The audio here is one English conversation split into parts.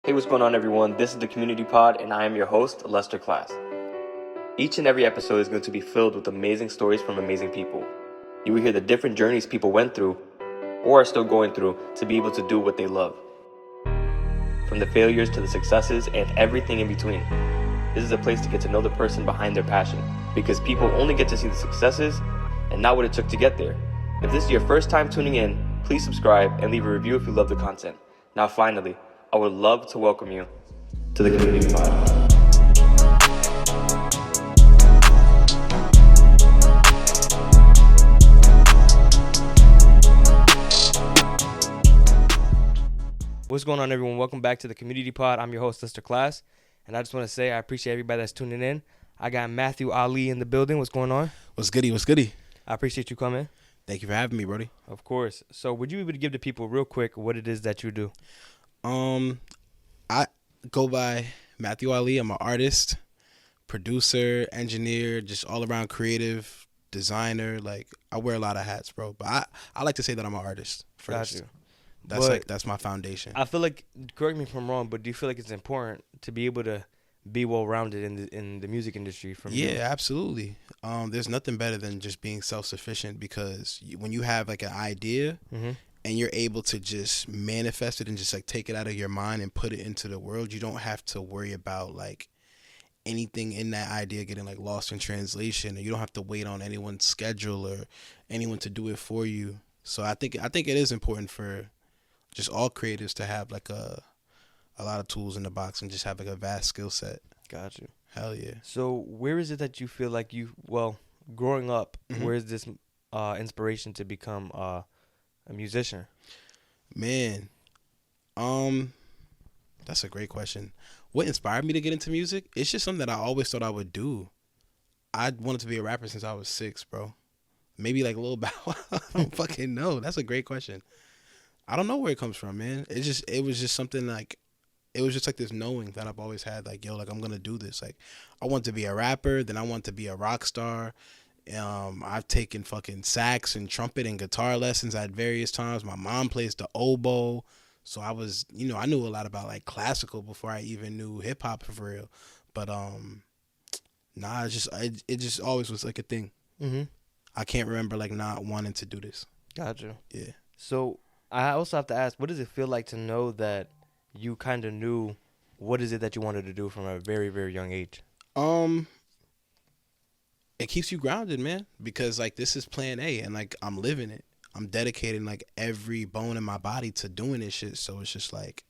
Hey, what's going on, everyone? This is the Community Pod, and I am your host, Lester Class. Each and every episode is going to be filled with amazing stories from amazing people. You will hear the different journeys people went through, or are still going through, to be able to do what they love. From the failures to the successes and everything in between. This is a place to get to know the person behind their passion, because people only get to see the successes and not what it took to get there. If this is your first time tuning in, please subscribe and leave a review if you love the content. Now finally, I would love to welcome you to the Community Pod. What's going on, everyone? Welcome back to the Community Pod. I'm your host, Lester Class, and I just want to say I appreciate everybody that's tuning in. I got Matthew Ali in the building. What's going on? What's goody? What's goody? I appreciate you coming. Thank you for having me, Brody. Of course. So would you be able to give the people real quick what it is that you do? I go by Matthew Ali. I'm an artist, producer, engineer, just all around creative, designer. Like, I wear a lot of hats, bro. But I like to say that I'm an artist first. Got you. That's my foundation. I feel like, correct me if I'm wrong, but do you feel like it's important to be able to be well-rounded in the music industry? Absolutely. There's nothing better than just being self-sufficient, because when you have like an idea and you're able to just manifest it and just like take it out of your mind and put it into the world, you don't have to worry about like anything in that idea getting like lost in translation, or you don't have to wait on anyone's schedule or anyone to do it for you. So I think it is important for just all creatives to have like a lot of tools in the box and just have like a vast skill set. Got you. Hell yeah. So where is it that you feel like growing up, where is this inspiration to become a musician? Man, that's a great question. What inspired me to get into music? It's just something that I always thought I would do. I wanted to be a rapper since I was 6, bro. Maybe like Lil Bow Wow. I don't fucking know. That's a great question. I don't know where it comes from, man. It was just something like, it was just like this knowing that I've always had, like, yo, like, I'm gonna do this. Like, I want to be a rapper, then I want to be a rock star. I've taken fucking sax and trumpet and guitar lessons at various times. My mom plays the oboe, so I was, I knew a lot about like classical before I even knew hip hop for real. But it just always was like a thing. I can't remember like not wanting to do this. Gotcha. Yeah. So I also have to ask, what does it feel like to know that you kind of knew what is it that you wanted to do from a very, very young age? It keeps you grounded, man, because like this is plan A and like I'm living it. I'm dedicating like every bone in my body to doing this shit. So it's just like,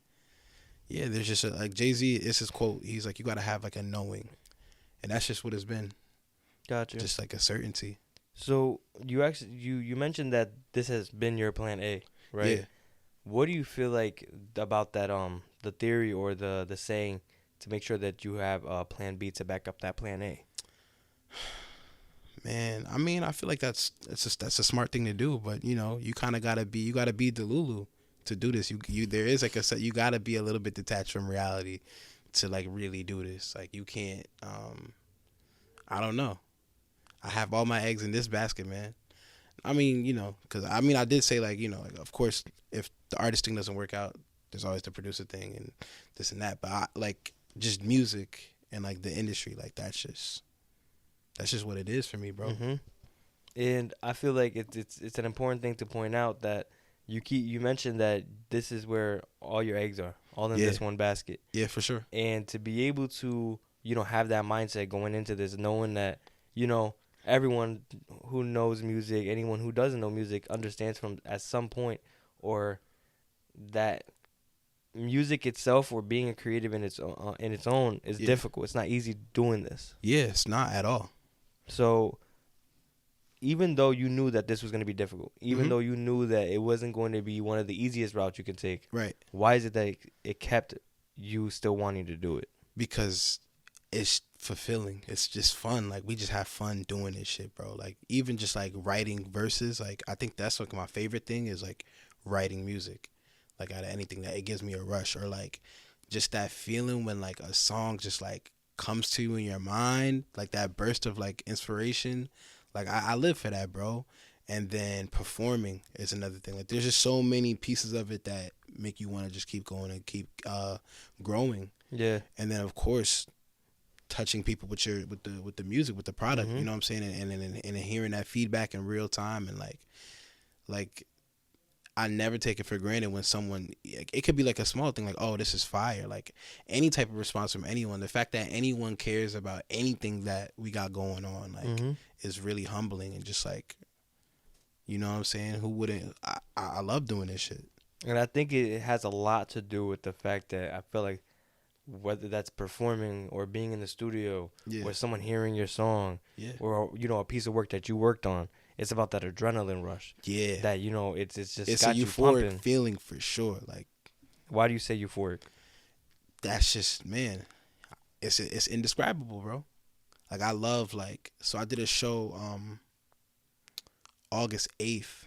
yeah, there's just like Jay-Z, it's his quote. He's like, you got to have like a knowing. And that's just what it's been. Gotcha. Just like a certainty. So you mentioned that this has been your plan A, right? Yeah. What do you feel like about that the theory or the saying to make sure that you have plan B to back up that plan A? Man, I mean, I feel like that's a smart thing to do, but you kind of gotta be Delulu to do this. There is like you gotta be a little bit detached from reality to like really do this. Like you can't. I don't know. I have all my eggs in this basket, man. I mean, because I did say like like of course if the artist thing doesn't work out, there's always the producer thing and this and that. But like just music and like the industry, like that's just what it is for me, bro. And I feel like it's an important thing to point out that you mentioned that this is where all your eggs are, all in this one basket. Yeah, for sure. And to be able to have that mindset going into this, knowing that everyone who knows music, anyone who doesn't know music, understands from at some point, or that music itself or being a creative in its own is difficult. It's not easy doing this. Yeah, it's not at all. So even though you knew that this was going to be difficult, even though you knew that it wasn't going to be one of the easiest routes you could take, right? Why is it that it kept you still wanting to do it? Because it's fulfilling. It's just fun. Like we just have fun doing this shit, bro. Like even just like writing verses. Like I think that's like my favorite thing is like writing music. Like out of anything, that it gives me a rush, or like just that feeling when like a song just like comes to you in your mind, like that burst of like inspiration. Like I live for that, bro. And then performing is another thing. Like there's just so many pieces of it that make you want to just keep going and keep growing. Yeah. And then of course touching people with the music, with the product, you know what I'm saying, and hearing that feedback in real time, and like I never take it for granted when someone, it could be like a small thing, like, oh, this is fire, like any type of response from anyone. The fact that anyone cares about anything that we got going on, like, is really humbling, and just like, you know what I'm saying, who wouldn't? I love doing this shit. And I think it has a lot to do with the fact that I feel like whether that's performing or being in the studio, or someone hearing your song, or a piece of work that you worked on, it's about that adrenaline rush. Yeah, that it's just it's got a you euphoric pumping. feeling for sure. Like, why do you say euphoric? That's just, man, it's indescribable, bro. Like I love, like, so I did a show August 8th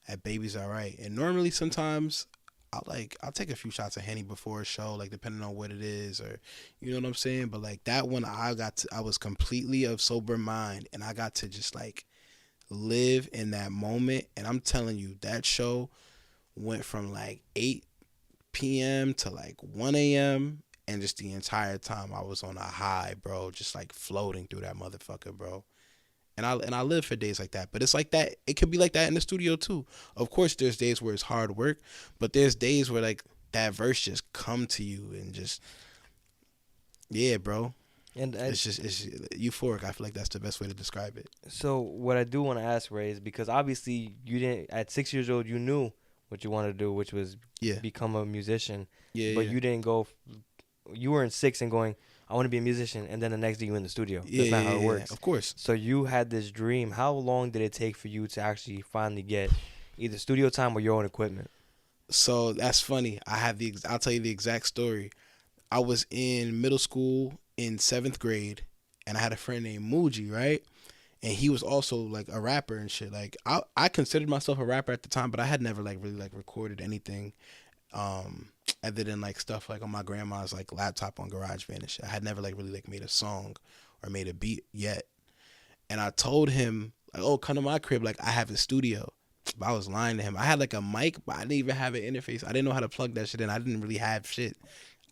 at Baby's Alright, and normally sometimes I'll take a few shots of Henny before a show, like depending on what it is, or you know what I'm saying. But like that one, I was completely of sober mind, and I got to just like live in that moment. And I'm telling you, that show went from like 8 p.m. to like 1 a.m. and just the entire time I was on a high, bro, just like floating through that motherfucker, bro. And I live for days like that. But it's like that. It could be like that in the studio too. Of course, there's days where it's hard work, but there's days where like that verse just come to you and just, yeah, bro. And it's euphoric. I feel like that's the best way to describe it. So what I do want to ask, Ray, is because obviously you didn't, at 6 years old, you knew what you wanted to do, which was become a musician. Yeah. But you didn't go. You were in 6 and going, I want to be a musician, and then the next day you're in the studio. That's not how it works. Of course. So you had this dream. How long did it take for you to actually finally get either studio time or your own equipment? So that's funny. I'll tell you the exact story. I was in middle school in 7th grade, and I had a friend named Muji, right? And he was also like a rapper and shit. Like I considered myself a rapper at the time, but I had never like really like recorded anything. Other than like stuff like on my grandma's like laptop on GarageBand and shit. I had never like really like made a song or made a beat yet. And I told him like, oh, come to my crib, like I have a studio. But I was lying to him. I had like a mic, but I didn't even have an interface. I didn't know how to plug that shit in. I didn't really have shit.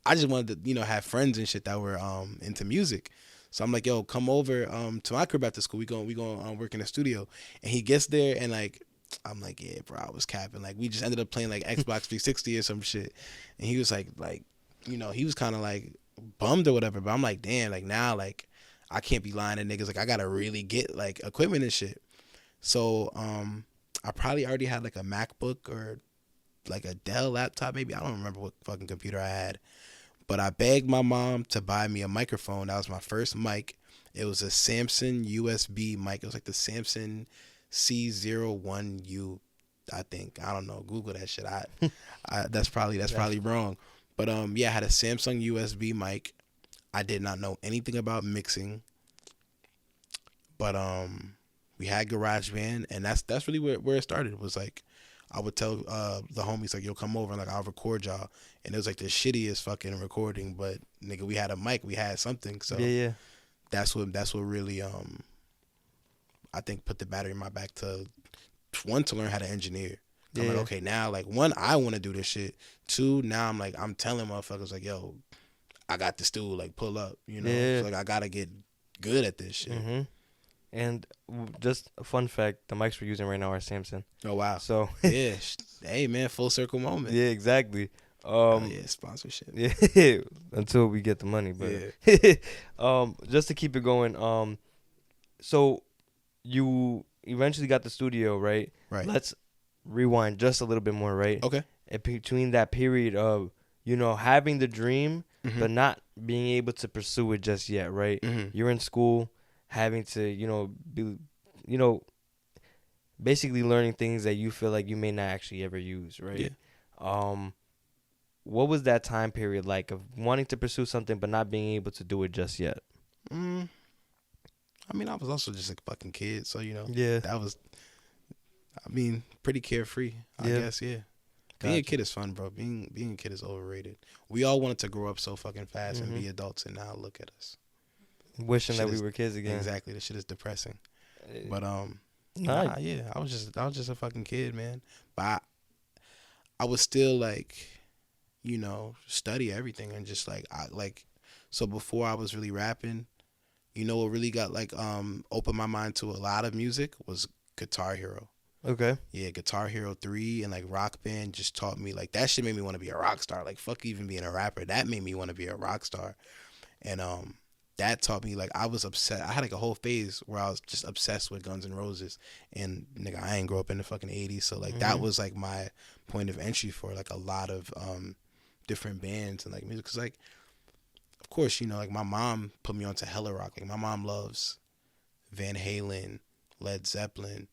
I just wanted to, have friends and shit that were into music. So I'm like, yo, come over to my crib after school. We going work in the studio. And he gets there and like, I'm like, yeah, bro, I was capping. Like, we just ended up playing like Xbox 360 or some shit. And he was like, he was kind of like bummed or whatever. But I'm like, damn, like now, like I can't be lying to niggas. Like I gotta really get like equipment and shit. So I probably already had like a MacBook or like a Dell laptop, maybe. I don't remember what fucking computer I had. But I begged my mom to buy me a microphone. That was my first mic. It was a Samsung USB mic. It was like the Samsung C01U, I think. I don't know. Google that shit. That's probably wrong. But I had a Samsung USB mic. I did not know anything about mixing. But we had GarageBand, and that's really where it started. It was like I would tell the homies like, yo, come over and like I'll record y'all. And it was like the shittiest fucking recording, but nigga, we had a mic, we had something. So that's what really I think put the battery in my back to learn how to engineer. I'm like, okay, now like 1, I want to do this shit. 2, now I'm telling motherfuckers like, yo, I got this stool, like pull up, So like I gotta get good at this shit. Mm-hmm. And just a fun fact, the mics we're using right now are Samsung. Oh wow. So yeah, hey man, full circle moment. Yeah, exactly. Sponsorship. Yeah, until we get the money, but just to keep it going, so you eventually got the studio, right? Right. Let's rewind just a little bit more, right? Okay. And between that period of, having the dream, but not being able to pursue it just yet, right? Mm-hmm. You're in school, having to, be, basically learning things that you feel like you may not actually ever use, right? Yeah. What was that time period like of wanting to pursue something but not being able to do it just yet? I mean, I was also just a fucking kid, so that was, pretty carefree, I guess. Yeah, being a kid is fun, bro. Being a kid is overrated. We all wanted to grow up so fucking fast and be adults, and now look at us, wishing that we were kids again. Exactly, this shit is depressing. But Nah, yeah, I was just a fucking kid, man. But I was still like, study everything and just like so before I was really rapping, what really got like opened my mind to a lot of music was Guitar Hero. Okay. Yeah, Guitar Hero 3 and like Rock Band just taught me, like, that shit made me want to be a rock star. Like, fuck even being a rapper. That made me want to be a rock star. And that taught me, like, I was obsessed. I had like a whole phase where I was just obsessed with Guns N' Roses. And nigga, I ain't grow up in the fucking 80s. So like that was like my point of entry for like a lot of different bands and like music. Cause like, of course, like my mom put me onto hella rock. Like my mom loves Van Halen, Led Zeppelin,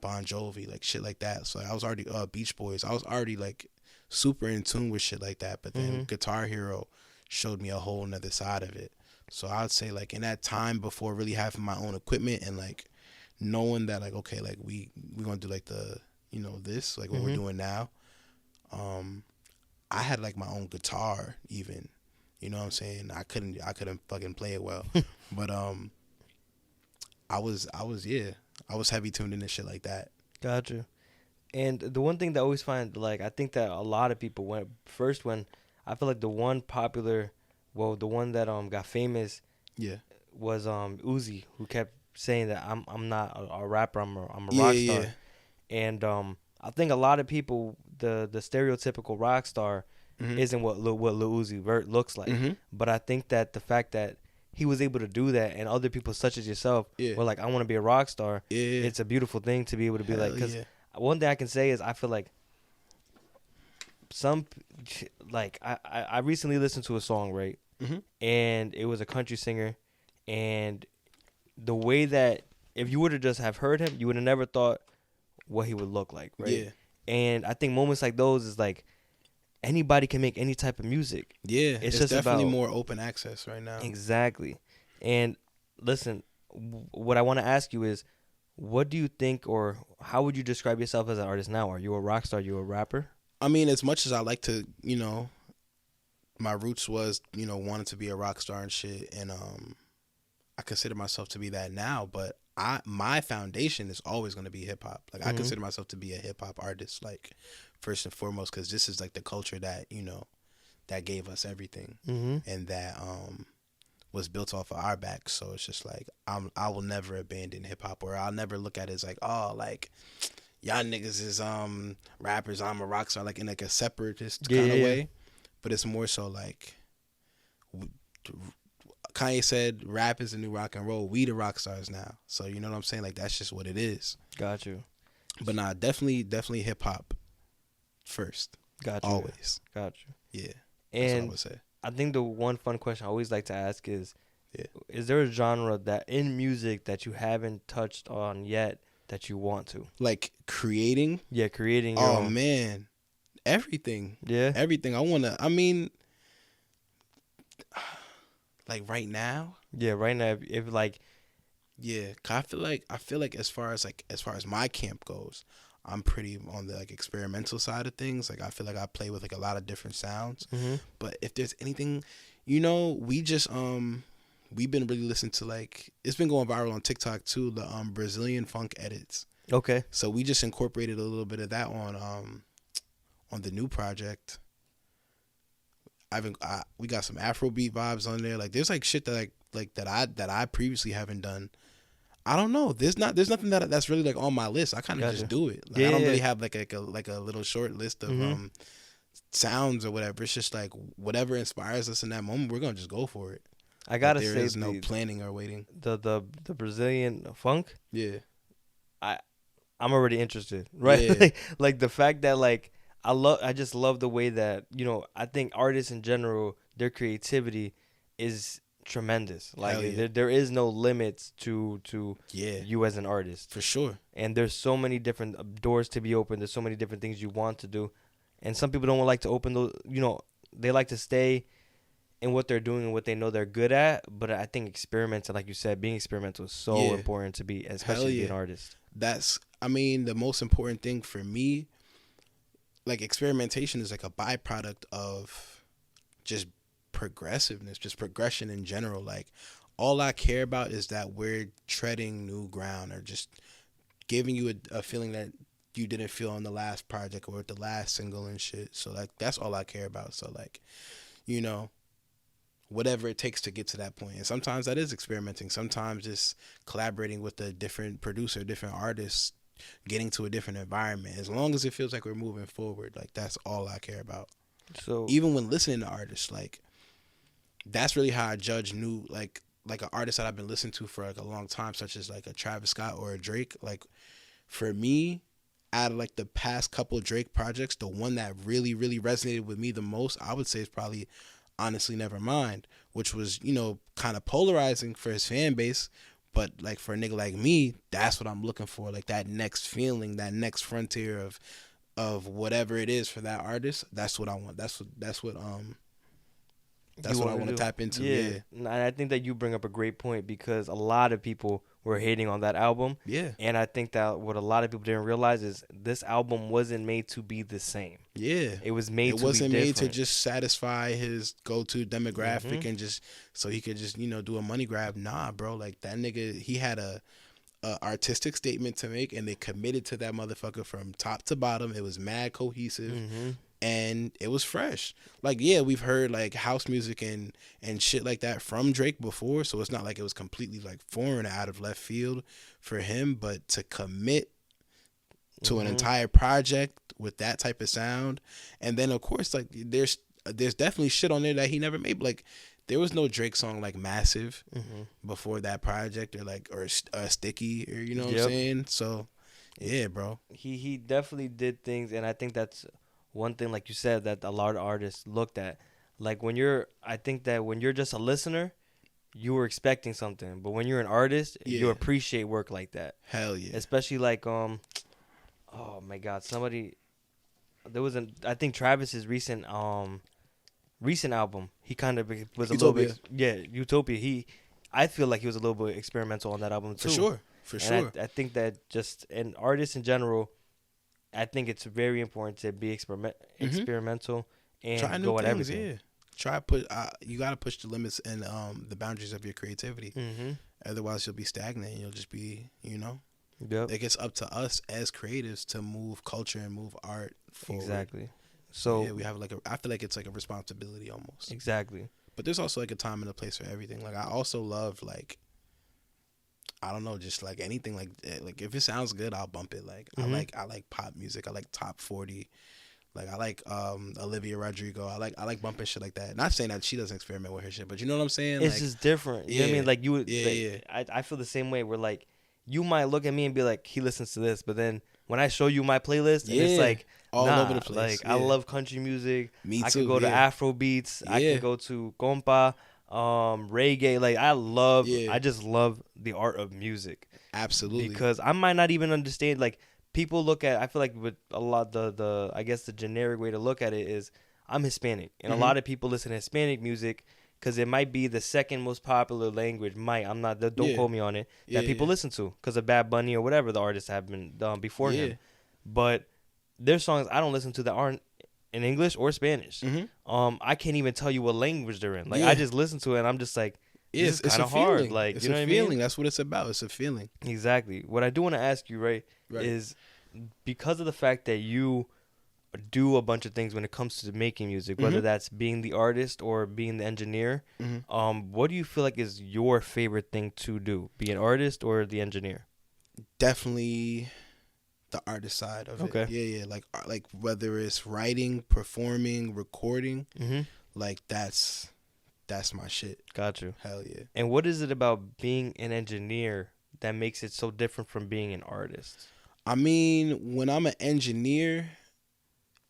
Bon Jovi, like shit like that. So I was already Beach Boys. I was already like super in tune with shit like that. But then Guitar Hero showed me a whole nother side of it. So I would say like in that time before really having my own equipment and like knowing that like, okay, like we gonna do like the this like what we're doing now. I had like my own guitar even. You know what I'm saying? I couldn't fucking play it well. But I was heavy tuned into shit like that. Gotcha. And the one thing that I always find, like, I think that a lot of people when I feel like the one that got famous, was Uzi, who kept saying that I'm not a rapper, I'm a rock star. Yeah. And I think a lot of people, the stereotypical rock star isn't what Lil Uzi looks like. But I think that the fact that he was able to do that, and other people such as yourself were like, I want to be a rock star. It's a beautiful thing to be able to be like, because one thing I can say is I feel like I recently listened to a song, right? And it was a country singer, and the way that if you would have just have heard him, you would have never thought what he would look like, right? Yeah. And I think moments like those is like anybody can make any type of music. Yeah, it's just definitely more open access right now. Exactly. And listen, what I want to ask you is, what do you think, or how would you describe yourself as an artist now? Are you a rock star? Are you a rapper? I mean, as much as I like to, my roots was, wanting to be a rock star and shit, and I consider myself to be that now, but my foundation is always going to be hip hop. Like I consider myself to be a hip hop artist, like first and foremost, because this is like the culture that that gave us everything, and that was built off of our backs. So it's just like I will never abandon hip hop, or I'll never look at it as like, oh, like y'all niggas is rappers, I'm a rock star, like in like a separatist kind of way. But it's more so like Kanye said, rap is the new rock and roll. We the rock stars now. So you know what I'm saying? Like that's just what it is. Got you. But nah, definitely hip hop first. Got you. Always. Got you. Yeah. And that's what I would say. I think the one fun question I always like to ask is, is there a genre that in music that you haven't touched on yet that you want to? Like creating? Yeah, creating your own. Man. Everything. Yeah. Everything. Like right now? Yeah, right now if like yeah, 'cause I feel like as far as my camp goes, I'm pretty on the like experimental side of things. Like I feel like I play with like a lot of different sounds. But if there's anything, we just we've been really listening to, like, it's been going viral on TikTok too, the Brazilian funk edits. Okay. So we just incorporated a little bit of that on the new project. We got some Afrobeat vibes on there. Like there's like shit that that I previously haven't done. I don't know. There's nothing that's really like on my list. I kind of just do it. Like, I don't really have like a little short list of sounds or whatever. It's just like whatever inspires us in that moment, we're gonna just go for it. I gotta say, there is no planning or waiting. The Brazilian funk. Yeah. I'm already interested, right? Yeah. like the fact that like I just love the way that I think artists in general, their creativity is tremendous. Like there is no limits to you as an artist, for sure. And there's so many different doors to be opened. There's so many different things you want to do, and some people don't like to open those. They like to stay in what they're doing and what they know they're good at. But I think experimental, like you said, being experimental is so important to be, especially being an artist. That's, the most important thing for me. Like experimentation is like a byproduct of just progressiveness, just progression in general. Like all I care about is that we're treading new ground, or just giving you a feeling that you didn't feel on the last project or the last single and shit. So like that's all I care about. So like, you know, whatever it takes to get to that point. And sometimes that is experimenting. Sometimes just collaborating with a different producer, different artist, getting to a different environment. As long as it feels like we're moving forward, like that's all I care about. So even when listening to artists, like that's really how I judge new like an artist that I've been listening to for like a long time, such as like a Travis Scott or a Drake. Like for me, out of like the past couple Drake projects, the one that really, really resonated with me the most, I would say is probably Honestly Nevermind, which was, you know, kind of polarizing for his fan base. But like for a nigga like me, that's what I'm looking for. Like that next feeling, that next frontier of whatever it is for that artist. That's what I want. That's what I want to tap into. Yeah. And I think that you bring up a great point because a lot of people were hating on that album. Yeah. And I think that what a lot of people didn't realize is this album wasn't made to be the same. Yeah. It was made to be different. It wasn't made to just satisfy his go-to demographic and just so he could just, you know, do a money grab. Nah, bro. Like that nigga, he had a artistic statement to make and they committed to that motherfucker from top to bottom. It was mad cohesive. And it was fresh. Like, yeah, we've heard like house music and shit like that from Drake before, so it's not like it was completely like foreign or out of left field for him. But to commit to an entire project with that type of sound, and then of course like there's definitely shit on there that he never made. Like there was no Drake song like Massive before that project, or Sticky, or you know what I'm saying. So yeah, bro, he definitely did things, and I think that's one thing, like you said, that a lot of artists looked at. Like I think that when you're just a listener, you were expecting something. But when you're an artist, you appreciate work like that. Hell yeah. Especially like, oh my God, I think Travis's recent album, he kind of was Utopia. A little bit, Utopia. I feel like he was a little bit experimental on that album too. For sure. I think that just an artist in general, I think it's very important to be experimental and try go new at things, everything. Yeah. You gotta push the limits and the boundaries of your creativity. Otherwise, you'll be stagnant. And you'll just be, you know. Yep. Like it's up to us as creatives to move culture and move art forward. Exactly. So yeah, we have I feel like it's like a responsibility almost. Exactly. But there's also like a time and a place for everything. Like I also love like, I don't know, just like anything like if it sounds good, I'll bump it. Like I like pop music. I like top 40. Like I like Olivia Rodrigo. I like bumping shit like that. Not saying that she doesn't experiment with her shit, but you know what I'm saying? It's like, just different. You know what I mean? Like you would. Yeah. I feel the same way. Where like you might look at me and be like, he listens to this, but then when I show you my playlist, and it's like all over the place. Like I love country music. Me too. I could go to Afro beats. I could go to compa. Reggae, like I just love the art of music. Absolutely. Because I might not even understand, like people look at, I feel like with a lot the I guess the generic way to look at it is I'm Hispanic, and a lot of people listen to Hispanic music because it might be the second most popular language. I'm not, don't quote me on it, that people listen to because of Bad Bunny or whatever the artists have been done before him. But there's songs I don't listen to that aren't in English or Spanish. I can't even tell you what language they're in. Like I just listen to it and I'm just like, it's kind of hard. Feeling. Like, it's you know a what feeling. I mean? That's what it's about. It's a feeling. Exactly. What I do want to ask you, right, is because of the fact that you do a bunch of things when it comes to making music, whether that's being the artist or being the engineer, what do you feel like is your favorite thing to do? Be an artist or the engineer? Definitely the artist side of it. Yeah. Like whether it's writing, performing, recording, like that's my shit. Got you. Hell yeah. And what is it about being an engineer that makes it so different from being an artist? I mean, when I'm an engineer,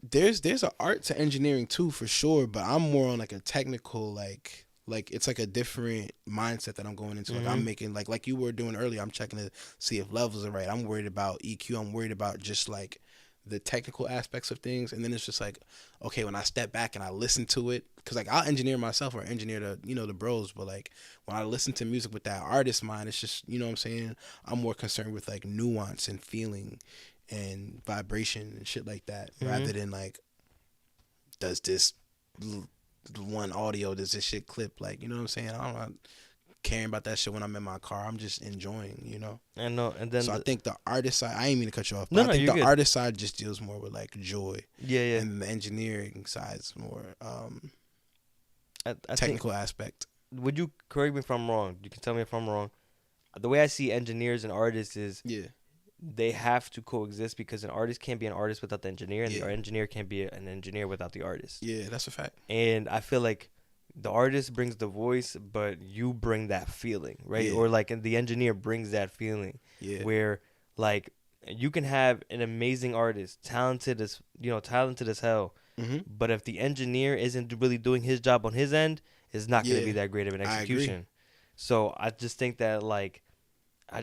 there's an art to engineering too, for sure, but I'm more on like a technical, like it's like a different mindset that I'm going into. Like I'm making, like you were doing earlier, I'm checking to see if levels are right. I'm worried about EQ. I'm worried about just like the technical aspects of things. And then it's just like, okay, when I step back and I listen to it, because like I'll engineer myself or engineer the bros, but like when I listen to music with that artist mind, it's just, you know what I'm saying, I'm more concerned with like nuance and feeling and vibration and shit like that, rather than like, does this one audio, does this shit clip, like, you know what I'm saying? I don't know, caring about that shit when I'm in my car. I'm just enjoying, you know. I know, and then so I think the artist side. I ain't mean to cut you off. But No, I think you're the good. artist side just deals more with like joy. Yeah. And the engineering side's more I technical aspect. Would you correct me if I'm wrong? You can tell me if I'm wrong. The way I see engineers and artists is they have to coexist, because an artist can't be an artist without the engineer, and the engineer can't be an engineer without the artist. Yeah, that's a fact. And I feel like the artist brings the voice, but you bring that feeling, right? Yeah. Or like the engineer brings that feeling, where like you can have an amazing artist, talented as hell, but if the engineer isn't really doing his job on his end, it's not going to be that great of an execution. So I just think that like I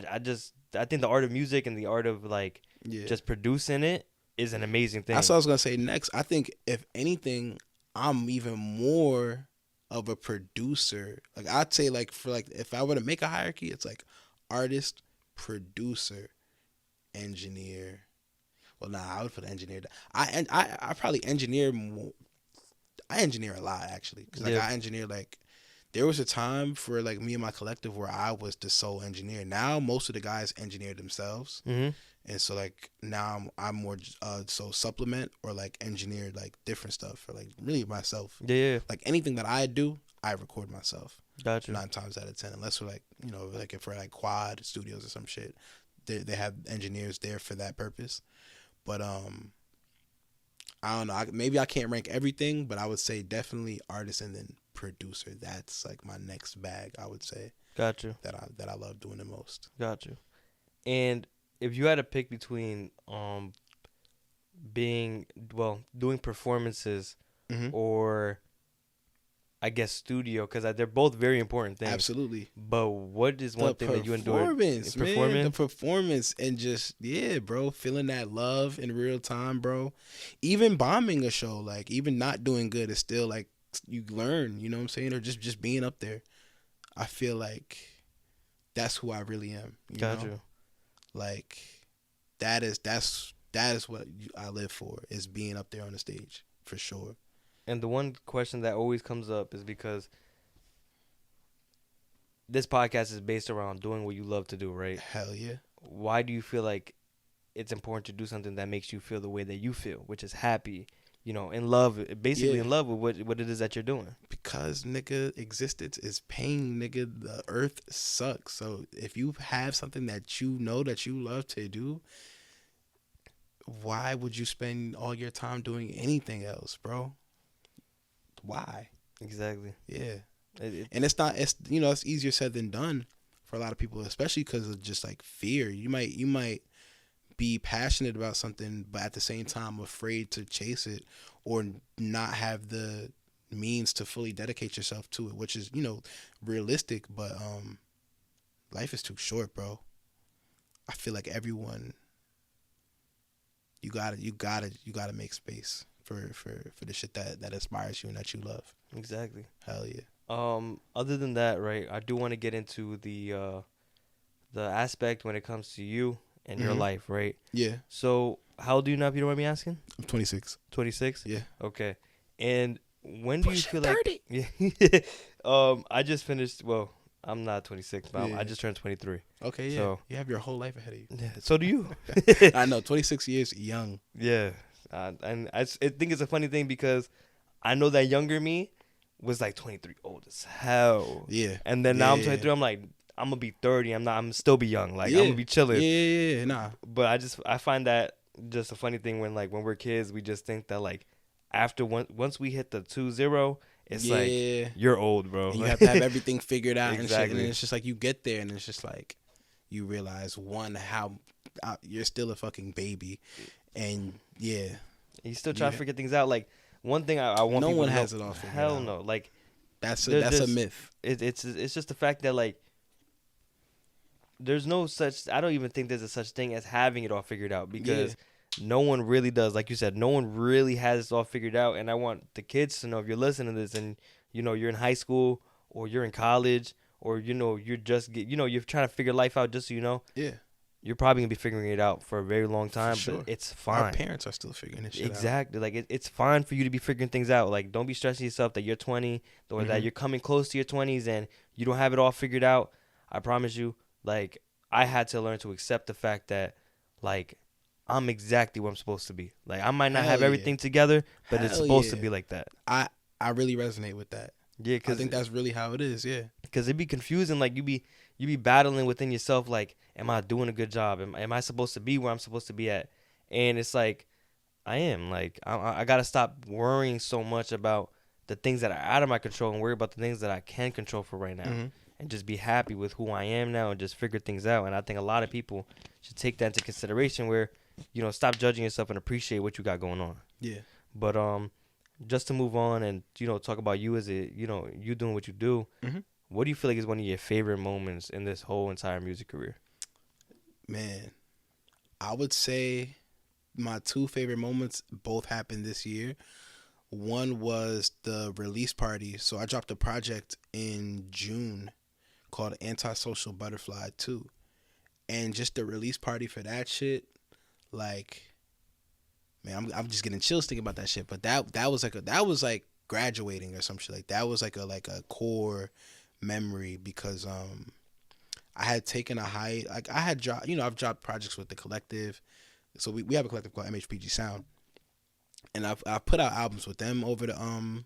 think the art of music and the art of like just producing it is an amazing thing. That's what I was gonna say next. I think if anything, I'm even more of a producer. Like I'd say like for like if I were to make a hierarchy, it's like artist, producer, engineer. Well, I would put engineer. I probably engineer more. I engineer a lot actually, because like I engineer like. There was a time for like me and my collective where I was the sole engineer. Now most of the guys engineer themselves, and so like now I'm more so supplement or like engineer like different stuff for like really myself. Yeah. Like anything that I do, I record myself. Gotcha. 9 times out of 10, unless we're like like if we're like Quad Studios or some shit, they have engineers there for that purpose. But I don't know. Maybe I can't rank everything, but I would say definitely artist and then producer. That's like my next bag, I would say. Gotcha. That I love doing the most. Gotcha. And if you had to pick between doing performances or I guess studio, because they're both very important things. Absolutely. But what is one thing that you enjoy? Performance, man. The performance and just bro, feeling that love in real time, bro. Even bombing a show, like even not doing good, is still like you learn. You know what I'm saying? Or just being up there. I feel like that's who I really am. You know? Like that is what I live for, is being up there on the stage for sure. And the one question that always comes up is because this podcast is based around doing what you love to do, right? Hell yeah. Why do you feel like it's important to do something that makes you feel the way that you feel, which is happy, in love, basically in love with what it is that you're doing? Because, nigga, existence is pain, nigga. The earth sucks. So if you have something that you know that you love to do, why would you spend all your time doing anything else, bro? Why? Exactly. Yeah. And it's easier said than done for a lot of people, especially because of just like fear. You might be passionate about something, but at the same time afraid to chase it or not have the means to fully dedicate yourself to it, which is, realistic, but life is too short, bro. I feel like everyone, you gotta make space for the shit that inspires you and that you love. Exactly. Hell yeah. Other than that, right, I do want to get into the aspect when it comes to you and your life, right? Yeah. So, how old do you now, if you don't mind me asking? I'm 26. 26? Yeah. Okay. And when do you feel 30. Like... Yeah. I just finished... Well, I'm not 26, but I just turned 23. Okay, yeah. So, you have your whole life ahead of you. Yeah. So do you. I know. 26 years young. Yeah. And I think it's a funny thing because I know that younger me was like 23, old as hell. Yeah. And then now I'm 23. I'm like, I'm gonna be 30. I'm still be young. Like I'm gonna be chilling. Yeah, nah. But I find that just a funny thing when we're kids, we just think that like after once we hit the 20, it's like you're old, bro. And you have to have everything figured out. Exactly. And shit. And it's just like you get there and it's just like you realize how you're still a fucking baby, and you still try to figure things out. Like one thing I want. No people one to has know, it all figured hell out. no. Like that's a myth. It's just the fact that like there's no such. I don't even think there's a such thing as having it all figured out, because no one really does. Like you said, no one really has it all figured out. And I want the kids to know, if you're listening to this and you're in high school or you're in college or you're just you're trying to figure life out, just so you know. Yeah. you're probably gonna be figuring it out for a very long time, sure. but it's fine. Our parents are still figuring this shit exactly. Like it's fine for you to be figuring things out. Like don't be stressing yourself that you're 20 or that you're coming close to your 20s and you don't have it all figured out. I promise you, like I had to learn to accept the fact that like I'm exactly where I'm supposed to be. Like I might not have everything together, but it's supposed to be like that. I really resonate with that. Yeah, cause I think that's really how it is. Yeah, because it'd be confusing. Like you be battling within yourself. Like, am I doing a good job? Am I supposed to be where I'm supposed to be at? And it's like I am. Like I gotta stop worrying so much about the things that are out of my control and worry about the things that I can control for right now, and just be happy with who I am now and just figure things out. And I think a lot of people should take that into consideration. Where stop judging yourself and appreciate what you got going on. Yeah. But just to move on and talk about you as you doing what you do. What do you feel like is one of your favorite moments in this whole entire music career? Man, I would say my two favorite moments both happened this year. One was the release party. So I dropped a project in June called Antisocial Butterfly 2. And just the release party for that shit, like, man, I'm just getting chills thinking about that shit. But that was like graduating or some shit. Like that was like a core memory because I had taken a high, like I had dropped, I've dropped projects with the collective. So we have a collective called MHPG Sound, and I've put out albums with them over the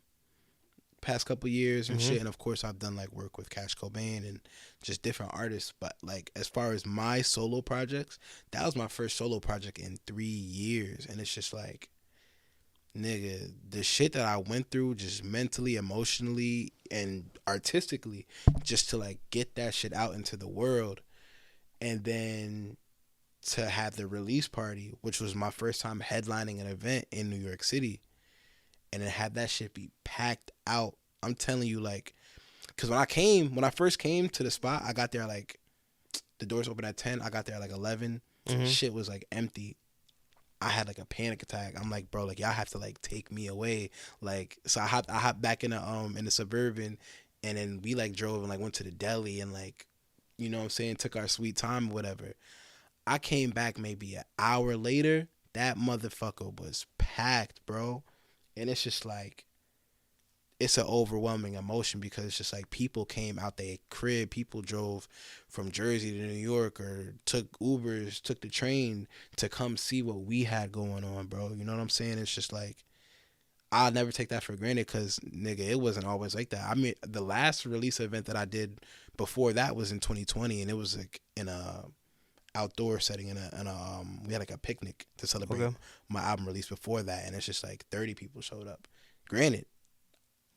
past couple years and shit. And of course I've done like work with Cash Cobain and just different artists. But like as far as my solo projects, that was my first solo project in 3 years, and it's just like, nigga, the shit that I went through just mentally, emotionally, and artistically just to like get that shit out into the world. And then to have the release party, which was my first time headlining an event in New York City, and then have that shit be packed out. I'm telling you, like, because when I first came to the spot, I got there like, the doors open at 10, I got there at like 11, shit was like empty. I had like a panic attack. I'm like, bro, like y'all have to like take me away. Like, so I hopped back in the Suburban, and then we like drove and like went to the deli and like, you know what I'm saying, took our sweet time or whatever. I came back maybe an hour later. That motherfucker was packed, bro. And it's just like, it's an overwhelming emotion because it's just like people came out their crib. People drove from Jersey to New York or took Ubers, took the train to come see what we had going on, bro. You know what I'm saying? It's just like, I'll never take that for granted because, nigga, it wasn't always like that. I mean, the last release event that I did before that was in 2020, and it was like in a outdoor setting, we had like a picnic to celebrate my album release before that, and it's just like 30 people showed up. Granted,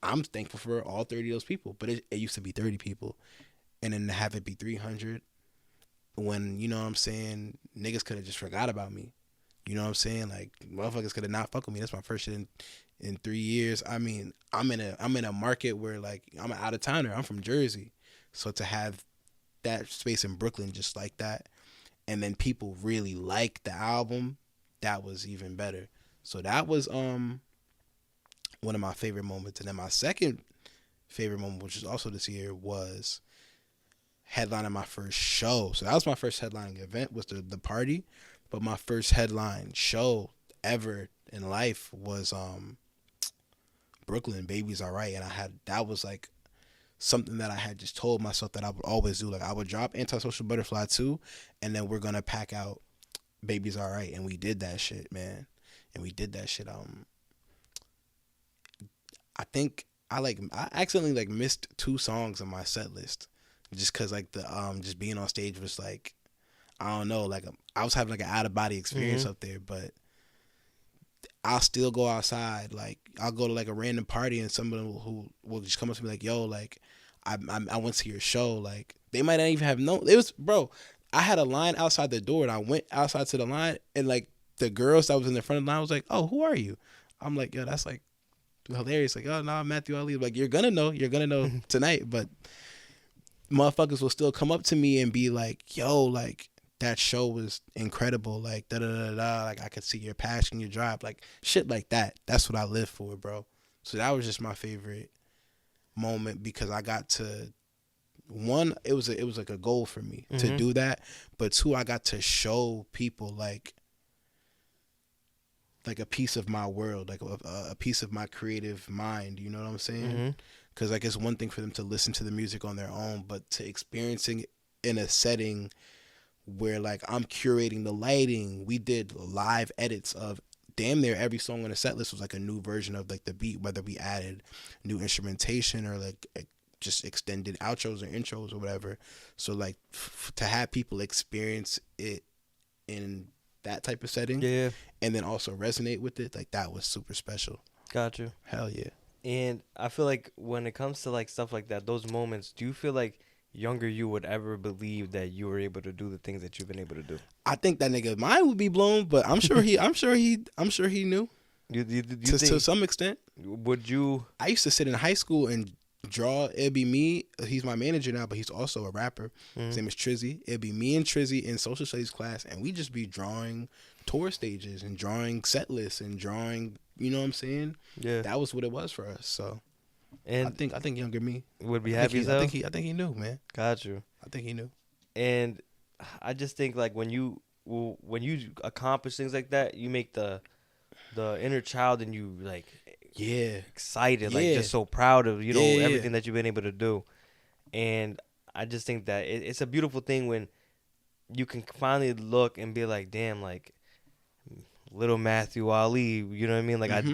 I'm thankful for all 30 of those people, but it used to be 30 people, and then to have it be 300 when, you know what I'm saying, niggas could have just forgot about me. You know what I'm saying? Like, motherfuckers could have not fucked with me. That's my first shit in 3 years. I mean, I'm in a market where like I'm an out of towner. I'm from Jersey, so to have that space in Brooklyn just like that, and then people really like the album, that was even better. So that was one of my favorite moments. And then my second favorite moment, which is also this year, was headlining my first show. So that was my first headlining event, was the party. But my first headline show ever in life was Brooklyn, Baby's Alright. And that was like something that I had just told myself that I would always do. Like, I would drop Antisocial Butterfly 2, and then we're gonna pack out Baby's Alright. And we did that shit, man. And we did that shit. I think I accidentally like missed 2 songs on my set list just cause like the just being on stage was like, I don't know, like I was having like an out of body experience up there. But I'll still go outside. Like, I'll go to like a random party and someone who will just come up to me like, yo, like I went to your show. Like, they might not even have known. It was, bro, I had a line outside the door and I went outside to the line, and like the girls that was in the front of the line was like, oh, who are you? I'm like, yo, that's like hilarious. Like, oh no, I'm Matthew Ali. Like, you're gonna know tonight. But motherfuckers will still come up to me and be like, yo, like that show was incredible. Like, da da da da. Like, I could see your passion, your drive, like shit like that. That's what I live for, bro. So that was just my favorite moment because I got to one, it was like a goal for me to do that, but two, I got to show people like a piece of my world, like a piece of my creative mind. You know what I'm saying? Because like it's one thing for them to listen to the music on their own, but to experiencing it in a setting where like I'm curating the lighting. We did live edits of damn near every song on the set list was like a new version of like the beat, whether we added new instrumentation or like just extended outros or intros or whatever. So like to have people experience it in that type of setting, and then also resonate with it, like that was super special. Got you. Hell yeah. And I feel like when it comes to like stuff like that, those moments, do you feel like younger you would ever believe that you were able to do the things that you've been able to do? I think that nigga mind would be blown, but I'm sure he knew. You to some extent. Would you? I used to sit in high school and draw. It'd be me. He's my manager now, but he's also a rapper. His name is Trizzy. It'd be me and Trizzy in social studies class, and we just be drawing tour stages and drawing set lists and drawing. You know what I'm saying? Yeah. That was what it was for us. So. And I think younger me would be happy as hell. I think he knew, man. Got you. I think he knew. And I just think like when you accomplish things like that, you make the inner child in you like excited, like just so proud of everything that you've been able to do. And I just think that it's a beautiful thing when you can finally look and be like, damn, like little Matthew Ali, you know what I mean? Like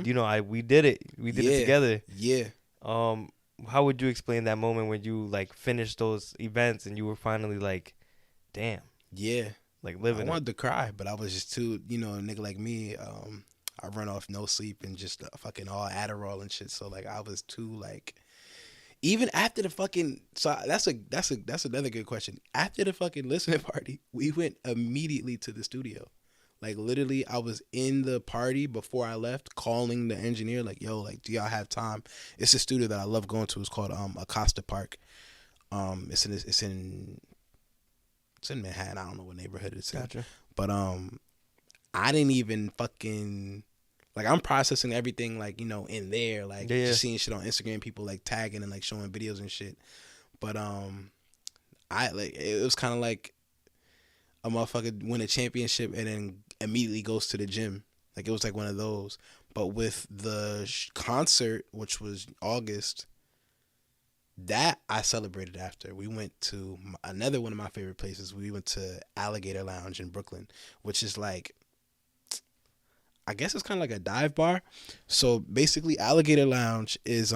we did it. We did it together. Yeah. How would you explain that moment when you like finished those events and you were finally like, damn. Yeah. Like living I wanted to cry, but I was just too, a nigga like me, I run off no sleep and just fucking all Adderall and shit. So like I was too like, even after the fucking, so that's another good question. After the fucking listening party, we went immediately to the studio. Like literally, I was in the party before I left, calling the engineer like, "Yo, like, do y'all have time?" It's a studio that I love going to. It's called Acosta Park. It's in Manhattan. I don't know what neighborhood it's in. Gotcha. But I didn't even fucking like. I'm processing everything like in there, like just seeing shit on Instagram, people like tagging and like showing videos and shit. But I like it was kind of like a motherfucker win a championship and then immediately goes to the gym. Like it was like one of those. But with the concert, which was August, that I celebrated after. We went to another one of my favorite places. We went to Alligator Lounge in Brooklyn, which is like, I guess it's kind of like a dive bar. So basically Alligator Lounge is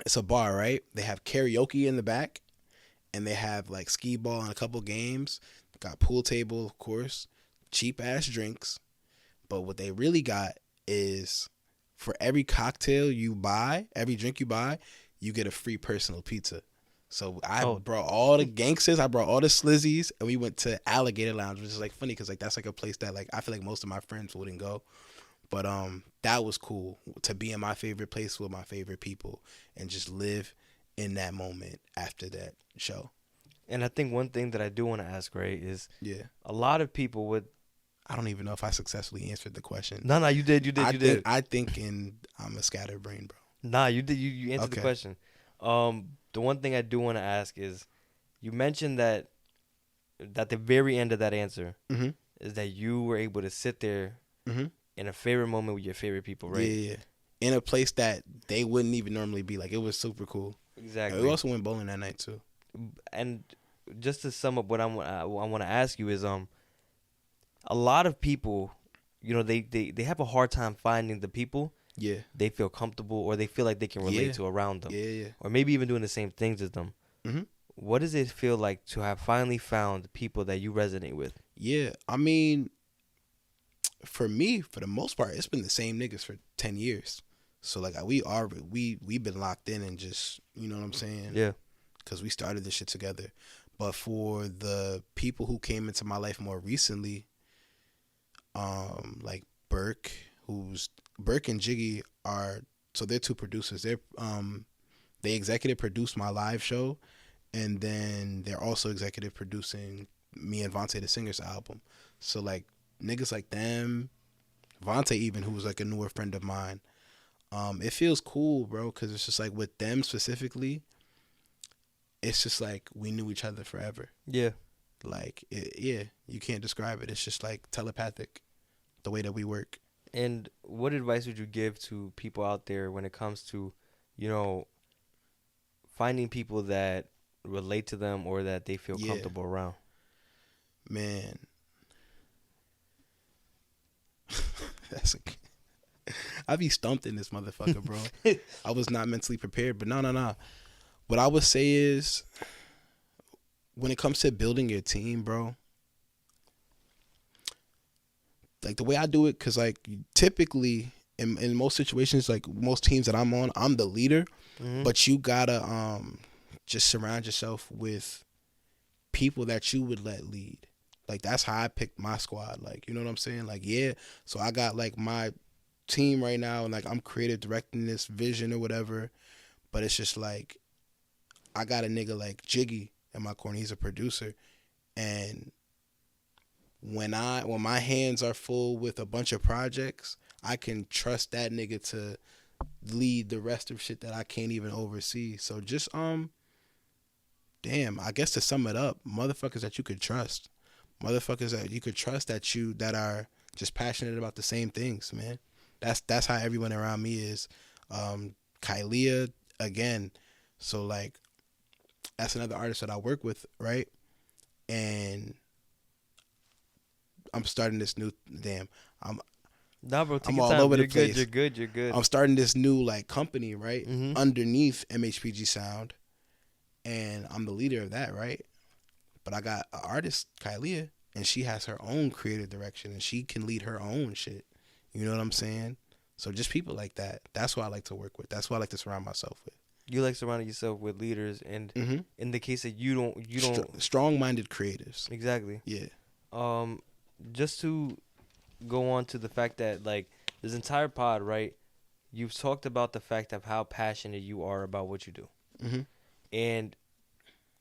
it's a bar, right? They have karaoke in the back, and they have like skee ball and a couple games. Got pool table, of course, cheap ass drinks. But what they really got is for every cocktail you buy, every drink you buy, you get a free personal pizza. So I brought all the gangsters, I brought all the slizzies, and we went to Alligator Lounge, which is like funny because like that's like a place that like I feel like most of my friends wouldn't go. But that was cool to be in my favorite place with my favorite people and just live in that moment after that show. And I think one thing that I do want to ask, right, is a lot of people would. I don't even know if I successfully answered the question. No, you did. I think I'm a scatterbrain, bro. Nah, you did. You answered the question. The one thing I do want to ask is, you mentioned that at the very end of that answer is that you were able to sit there in a favorite moment with your favorite people, right? Yeah. In a place that they wouldn't even normally be. Like, it was super cool. Exactly. We also went bowling that night, too. And just to sum up what I want to ask you is, a lot of people, they have a hard time finding the people they feel comfortable or they feel like they can relate to around them. Yeah. Or maybe even doing the same things as them. What does it feel like to have finally found people that you resonate with? Yeah. I mean, for me, for the most part, it's been the same niggas for 10 years. So, like, we've been locked in and just, you know what I'm saying? Yeah. Because we started this shit together. But for the people who came into my life more recently, like Burke and Jiggy so they're two producers. They executive produced my live show, and then they're also executive producing me and Vontae the Singer's album. So like niggas like them, Vontae even, who was like a newer friend of mine, It feels cool, bro, because it's just like with them specifically, it's just like we knew each other forever. Yeah. Like, yeah, you can't describe it. It's just like telepathic, the way that we work. And what advice would you give to people out there when it comes to, you know, finding people that relate to them or that they feel comfortable around? Man. I be stumped in this motherfucker, bro. I was not mentally prepared, but no. What I would say is, when it comes to building your team, bro, like the way I do it, because like typically in most situations, like most teams that I'm on, I'm the leader, but you gotta just surround yourself with people that you would let lead. Like that's how I picked my squad. Like, you know what I'm saying? Like, yeah. So I got like my team right now, and like I'm creative directing this vision or whatever, but it's just like I got a nigga like Jiggy in my corner. He's a producer, and when my hands are full with a bunch of projects, I can trust that nigga to lead the rest of shit that I can't even oversee. So just damn, I guess to sum it up, motherfuckers that you could trust. Motherfuckers that you could trust that are just passionate about the same things, man. That's how everyone around me is. Kylia, again. So like that's another artist that I work with, right? And I'm starting this new I'm all over the place. You're good. I'm starting this new like company, right? Underneath MHPG Sound. And I'm the leader of that, right? But I got an artist, Kylia, and she has her own creative direction, and she can lead her own shit. You know what I'm saying? So just people like that. That's what I like to work with. That's what I like to surround myself with. You like surrounding yourself with leaders, and in the case that you don't strong-minded creatives. Exactly. Yeah. Just to go on to the fact that like this entire pod, right? You've talked about the fact of how passionate you are about what you do, and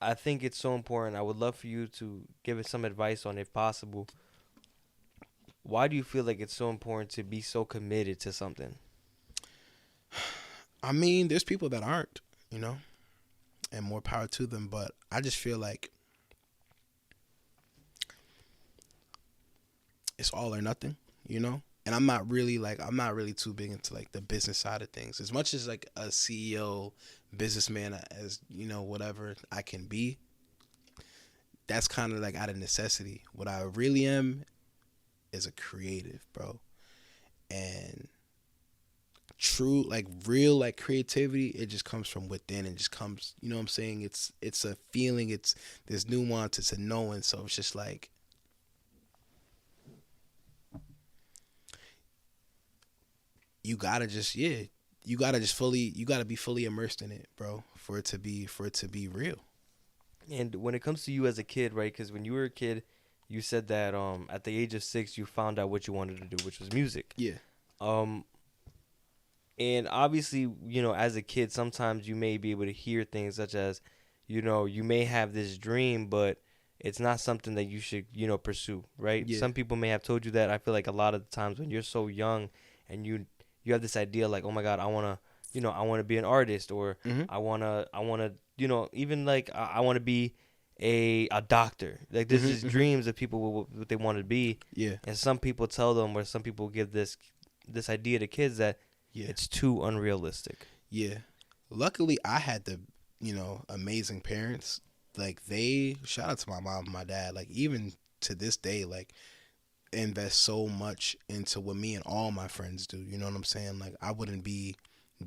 I think it's so important. I would love for you to give us some advice on, if possible, why do you feel like it's so important to be so committed to something? I mean, there's people that aren't, you know, and more power to them. But I just feel like it's all or nothing, you know? And I'm not really too big into like the business side of things. As much as like a CEO, businessman, as you know, whatever I can be, that's kind of like out of necessity. What I really am is a creative, bro. And true, like real, like creativity, it just comes from within and just comes, you know what I'm saying? It's a feeling, there's nuance, it's a knowing. So it's just like, you gotta be fully immersed in it, bro, for it to be real. And when it comes to you as a kid, right? Because when you were a kid, you said that at the age of 6, you found out what you wanted to do, which was music. Yeah. And obviously, you know, as a kid, sometimes you may be able to hear things such as, you know, you may have this dream, but it's not something that you should, you know, pursue, right? Yeah. Some people may have told you that. I feel like a lot of the times when you're so young and you have this idea like, oh my God, I want to be an artist, or I want to, you know, even like I want to be a doctor. Like there's just dreams of people what they want to be. Yeah. And some people tell them, or some people give this idea to kids that it's too unrealistic. Yeah. Luckily, I had the, you know, amazing parents. Like shout out to my mom and my dad. Like even to this day, like invest so much into what me and all my friends do. You know what I'm saying? Like I wouldn't be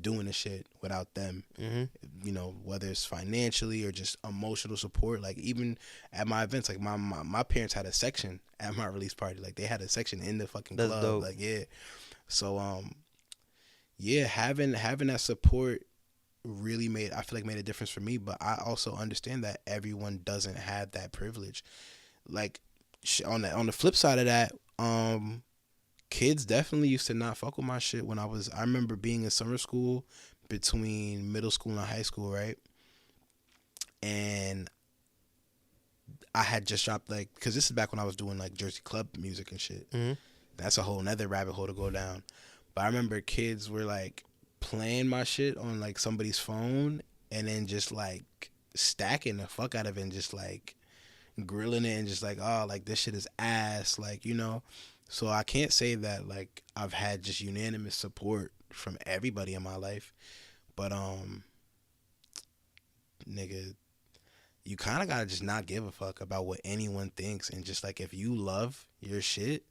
doing this shit without them. You know, whether it's financially or just emotional support. Like even at my events, like my parents had a section at my release party. Like they had a section in the fucking club. Dope. Like yeah. So having that support really made a difference for me. But I also understand that everyone doesn't have that privilege. Like on the flip side of that, kids definitely used to not fuck with my shit when I remember being in summer school between middle school and high school, right? And I had just dropped, like, because this is back when I was doing like Jersey club music and shit. That's a whole nother rabbit hole to go down. But I remember kids were like playing my shit on like somebody's phone and then just like stacking the fuck out of it and just like grilling it and just like, oh, like this shit is ass, like, you know. So I can't say that like I've had just unanimous support from everybody in my life, but nigga, you kind of gotta just not give a fuck about what anyone thinks, and just like if you love your shit,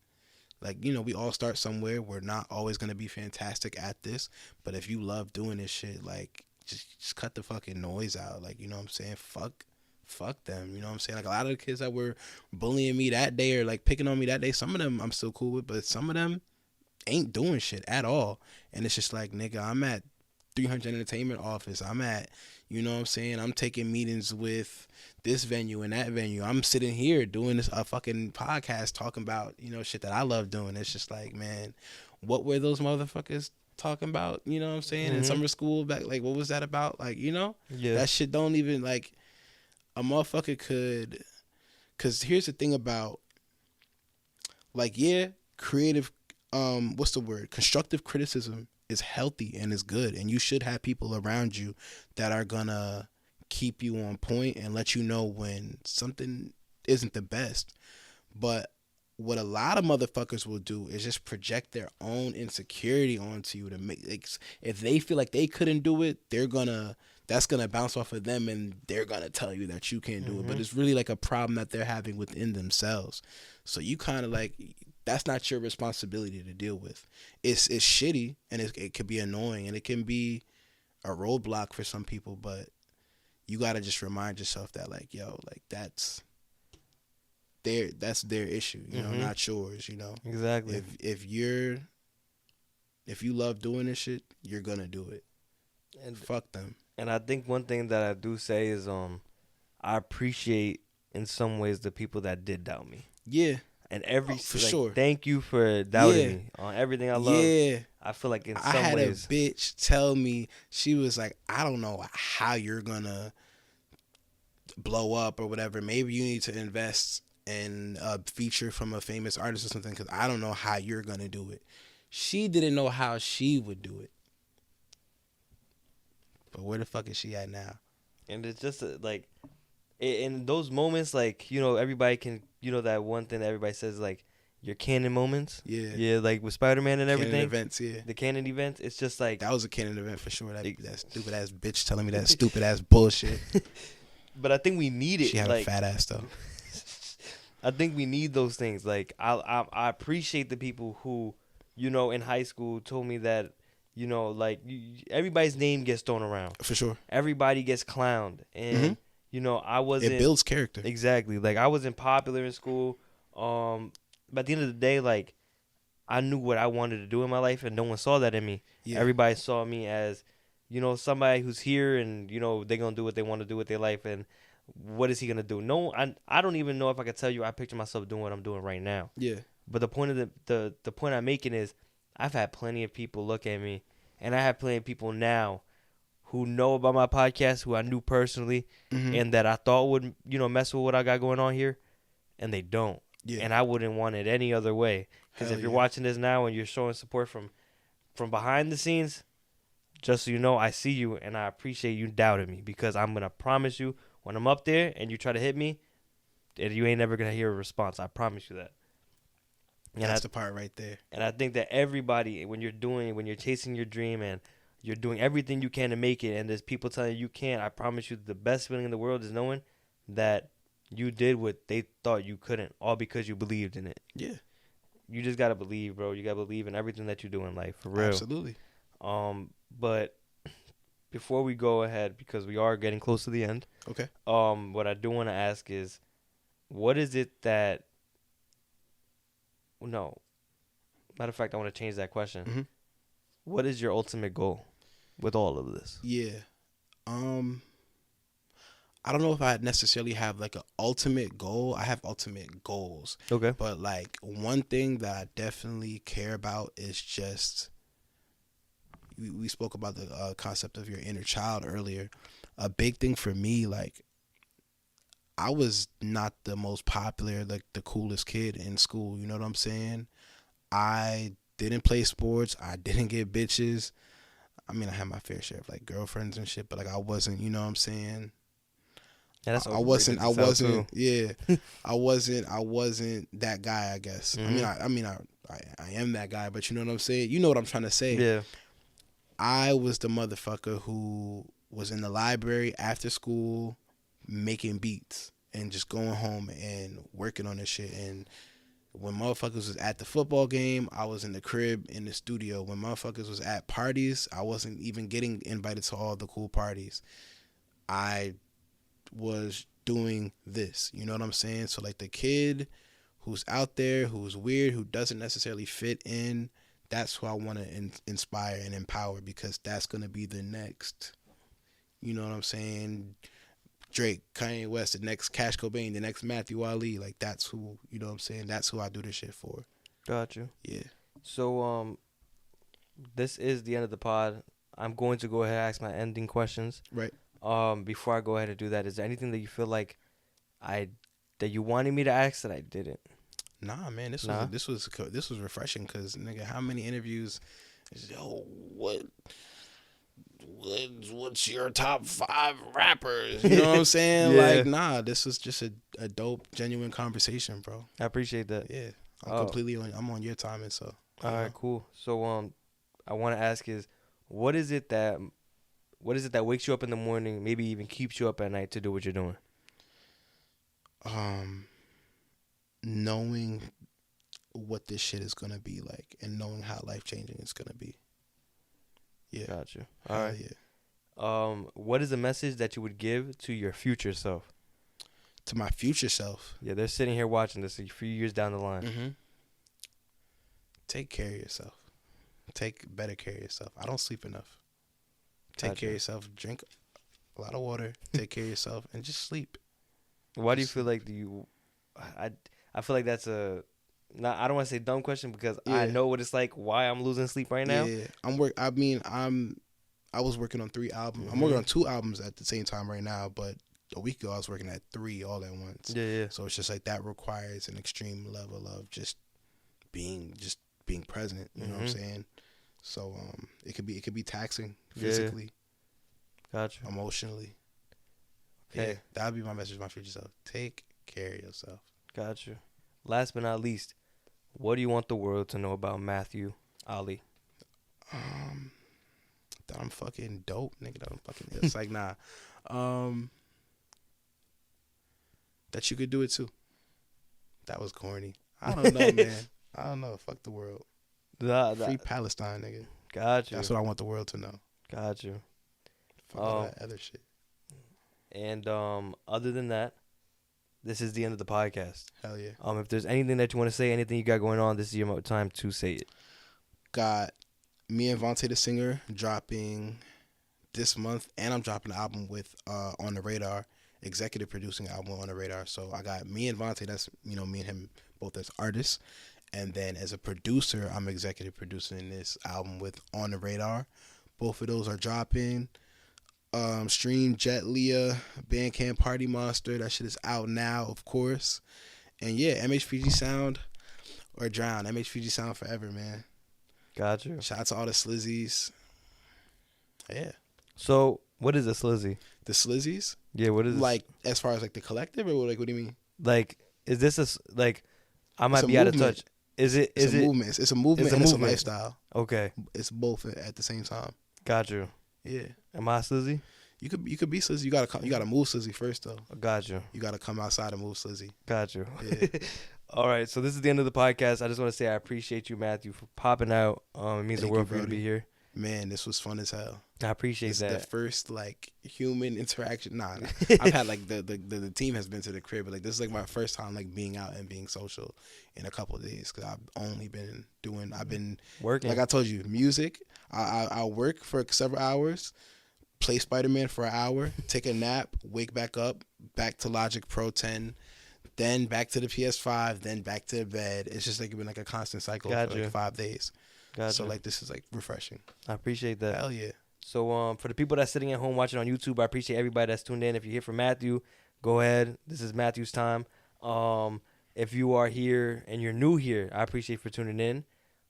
like, you know, we all start somewhere. We're not always gonna be fantastic at this, but if you love doing this shit, like just cut the fucking noise out, like, you know what I'm saying? Fuck them, you know what I'm saying? Like a lot of the kids that were bullying me that day or like picking on me that day, some of them I'm still cool with, but some of them ain't doing shit at all. And it's just like, nigga, I'm at 300 Entertainment office. I'm at, you know what I'm saying? I'm taking meetings with this venue and that venue. I'm sitting here doing this fucking podcast talking about, you know, shit that I love doing. It's just like, man, what were those motherfuckers talking about? You know what I'm saying? In summer school back, like, what was that about? Like, you know? Yeah. That shit don't even, like, a motherfucker could, because here's the thing about, like, yeah, creative, what's the word? Constructive criticism is healthy and is good, and you should have people around you that are gonna keep you on point and let you know when something isn't the best. But what a lot of motherfuckers will do is just project their own insecurity onto you to make, like, if they feel like they couldn't do it, that's gonna bounce off of them and they're gonna tell you that you can't do it. But it's really like a problem that they're having within themselves. So you kind of like, that's not your responsibility to deal with. It's shitty and it could be annoying and it can be a roadblock for some people, but you gotta just remind yourself that, like, yo, like that's their issue, you know, not yours, you know. Exactly. If you love doing this shit, you're gonna do it. And fuck them. And I think one thing that I do say is I appreciate in some ways the people that did doubt me. Yeah. And for sure. Thank you for doubting me on everything I love. Yeah. I feel like in some ways. I had a bitch tell me, she was like, I don't know how you're gonna blow up or whatever. Maybe you need to invest in a feature from a famous artist or something, because I don't know how you're gonna do it. She didn't know how she would do it. But where the fuck is she at now? And it's just like, in those moments, like, you know, everybody can, you know, that one thing that everybody says, like, your canon moments. Yeah. Yeah, like with Spider-Man and everything. Canon events, yeah. The canon events, it's just like. That was a canon event for sure. That stupid ass bitch telling me that stupid ass bullshit. But I think we need it. She had a fat ass though. I think we need those things. Like, I appreciate the people who, you know, in high school told me that, you know, like, everybody's name gets thrown around. For sure. Everybody gets clowned. And, you know, I wasn't. It builds character. Exactly. Like, I wasn't popular in school. But at the end of the day, like, I knew what I wanted to do in my life, and no one saw that in me. Yeah. Everybody saw me as, you know, somebody who's here, and, you know, they're going to do what they want to do with their life, and what is he going to do? No, I don't even know if I could tell you I picture myself doing what I'm doing right now. Yeah. But the point of the point I'm making is, I've had plenty of people look at me, and I have plenty of people now who know about my podcast, who I knew personally, and that I thought would, you know, mess with what I got going on here, and they don't. Yeah. And I wouldn't want it any other way. Because if you're watching this now and you're showing support from behind the scenes, just so you know, I see you and I appreciate you doubting me. Because I'm going to promise you, when I'm up there and you try to hit me, you ain't never going to hear a response. I promise you that. And that's the part right there. And I think that everybody, when you're chasing your dream and you're doing everything you can to make it, and there's people telling you can't, I promise you the best feeling in the world is knowing that you did what they thought you couldn't, all because you believed in it. Yeah. You just got to believe, bro. You got to believe in everything that you do in life, for real. Absolutely. But before we go ahead, because we are getting close to the end. Okay. What I do want to ask is, what is it that... No. Matter of fact, I want to change that question. What is your ultimate goal with all of this? Yeah. I don't know if I necessarily have like an ultimate goal. I have ultimate goals. Okay. But like one thing that I definitely care about is just, we spoke about the concept of your inner child earlier. A big thing for me, like, I was not the most popular, like the coolest kid in school. You know what I'm saying? I didn't play sports. I didn't get bitches. I mean, I had my fair share of like girlfriends and shit, but like I wasn't, you know what I'm saying? Yeah, that's I wasn't, yeah, I wasn't that guy, I guess. Mm-hmm. I am that guy, but you know what I'm saying? You know what I'm trying to say. Yeah. I was the motherfucker who was in the library after school making beats and just going home and working on this shit. And when motherfuckers was at the football game, I was in the crib in the studio. When motherfuckers was at parties, I wasn't even getting invited to all the cool parties. I was doing this. You know what I'm saying? So like the kid who's out there, who's weird, who doesn't necessarily fit in, that's who I want to inspire and empower, because that's going to be the next, you know what I'm saying, Drake, Kanye West, the next Cash Cobain, the next Matthew Ali. Like, that's who, you know what I'm saying, that's who I do this shit for. Got you. Yeah. So, this is the end of the pod. I'm going to go ahead and ask my ending questions. Right. Before I go ahead and do that, is there anything that you feel like that you wanted me to ask that I didn't? Nah, man, this was refreshing, because nigga, how many interviews? Yo, what's your top 5 rappers? You know what I'm saying? Yeah. Like, nah, this was just a dope, genuine conversation, bro. I appreciate that. Yeah, I'm on your timing, so. All right, cool. So I want to ask is, what is it that wakes you up in the morning, maybe even keeps you up at night to do what you're doing? Knowing what this shit is gonna be like, and knowing how life changing it's gonna be. Yeah. Gotcha. All right. Yeah. What is a message that you would give to your future self? To my future self? Yeah, they're sitting here watching this a few years down the line. Mm-hmm. Take care of yourself. Take better care of yourself. I don't sleep enough. Take care of yourself. Drink a lot of water. Take care of yourself, and just sleep. Why do you feel like I feel like that's I don't want to say dumb question, because I know what it's like, why I'm losing sleep right now. Yeah, I was working on 3 albums. Mm-hmm. I'm working on 2 albums at the same time right now, but a week ago I was working at 3 all at once. Yeah. So it's just like that requires an extreme level of just being present. You know what I'm saying? So it could be taxing physically, Gotcha, emotionally. Okay, yeah, that'd be my message to my future self. Take care of yourself. Gotcha. Last but not least, what do you want the world to know about Matthew Ali? That I'm fucking dope, nigga. That I'm fucking. It's like, nah. That you could do it too. That was corny. I don't know, man. I don't know. Fuck the world. Free Palestine, nigga. Gotcha. That's what I want the world to know. Gotcha. Fuck all that other shit. And other than that, this is the end of the podcast. Hell yeah. If there's anything that you want to say, anything you got going on, this is your time to say it. Got me and Vontae the Singer dropping this month, and I'm dropping an album with On the Radar, executive producing album On the Radar. So I got me and Vontae, that's, me and him both as artists, and then as a producer, I'm executive producing this album with On the Radar. Both of those are dropping. Stream Jet Leah, Bandcamp Party Monster. That shit is out now, of course. And yeah, MHPG Sound or Drown. MHPG Sound forever, man. Gotcha. Shout out to all the Slizzies. Yeah. So, what is a Slizzy? The Slizzies? Yeah, what is this? Like, as far as like the collective, or like, what do you mean? Like, is this I might be out of touch. It's a movement. It's a movement and it's a lifestyle. Okay. It's both at the same time. Gotcha. Yeah. Am I Slizzy? You could be Slizzy. You gotta move Slizzy first though. Gotcha. You gotta come outside and move Slizzy. Gotcha. Yeah. All right. So this is the end of the podcast. I just want to say I appreciate you, Matthew, for popping out. It means the world for you to be here. Man, this was fun as hell. I appreciate that. This is the first like human interaction. Nah. I've had like the team has been to the crib, but like this is like my first time like being out and being social in a couple of days, because I've been working. Like I told you, music. I work for several hours, play Spider-Man for an hour, take a nap, wake back up, back to Logic Pro 10, then back to the PS5, then back to bed. It's just like been like a constant cycle for like 5 days. Gotcha. So like this is like refreshing. I appreciate that. Hell yeah. So for the people that's sitting at home watching on YouTube, I appreciate everybody that's tuned in. If you're here for Matthew, go ahead. This is Matthew's time. If you are here and you're new here, I appreciate you for tuning in.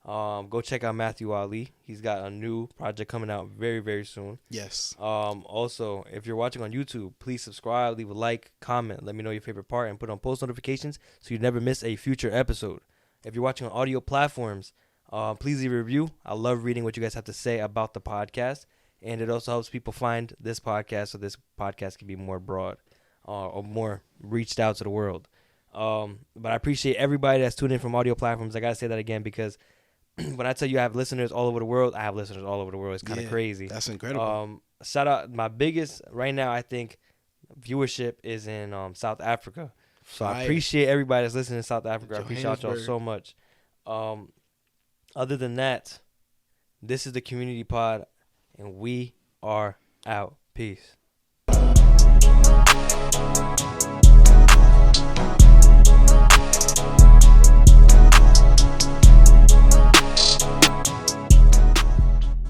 Go check out Matthew Ali. He's got a new project coming out very, very soon. Yes. Also, if you're watching on YouTube, please subscribe, leave a like, comment, let me know your favorite part, and put on post notifications so you never miss a future episode. If you're watching on audio platforms, please leave a review. I love reading what you guys have to say about the podcast, and it also helps people find this podcast so this podcast can be more broad or more reached out to the world. But I appreciate everybody that's tuning in from audio platforms. I got to say that again because when I tell you I have listeners all over the world, I have listeners all over the world. It's kind of crazy. That's incredible. Shout out, my biggest right now, I think, viewership is in South Africa. So I appreciate everybody that's listening in South Africa. I appreciate y'all so much. Other than that, this is the Community Pod, and we are out. Peace.